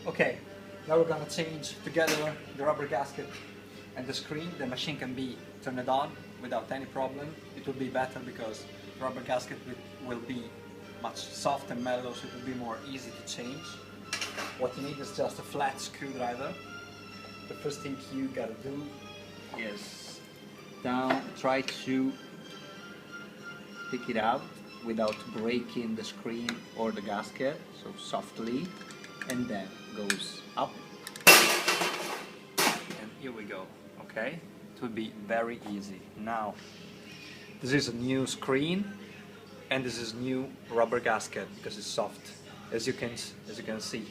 Okay, now we're gonna change together the rubber gasket and the screen. The machine can be turned on without any problem. It will be better because the rubber gasket will be much soft and mellow, so it will be more easy to change. What you need is just a flat screwdriver. The first thing you gotta do is try to pick it out without breaking the screen or the gasket, so softly, and then goes up, and here we go. Okay, it will be very easy. Now this is a new screen and this is new rubber gasket because it's soft, as you can see.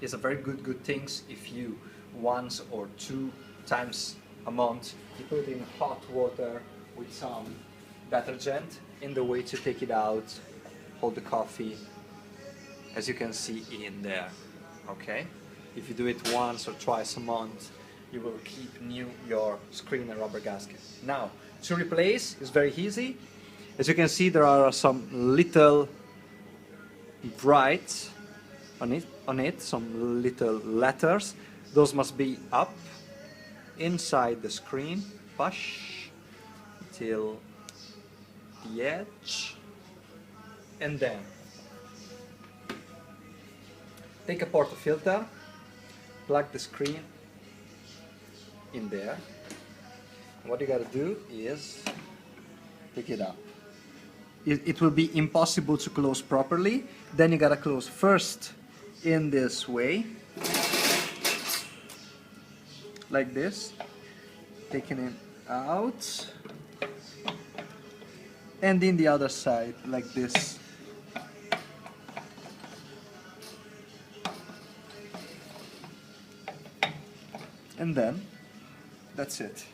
It's a very good things if you once or two times a month you put it in hot water with some detergent in the way to take it out, hold the coffee, as you can see in there. Okay, if you do it once or twice a month, you will keep new your screen and rubber gasket. Now to replace is very easy. As you can see, there are some little writes on it, some little letters. Those must be up inside the screen. Push till the edge, and then take a portafilter, plug the screen in there. What you gotta do is pick it up. It will be impossible to close properly. Then you gotta close first in this way, like this, taking it out, and in the other side like this. And then that's it.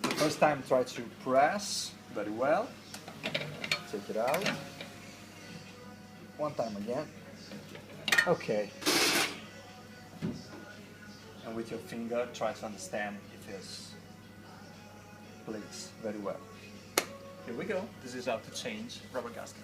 The first time try to press very well, take it out, one time again, okay, and with your finger try to understand if it's placed very well. Here we go. This is how to change rubber gasket.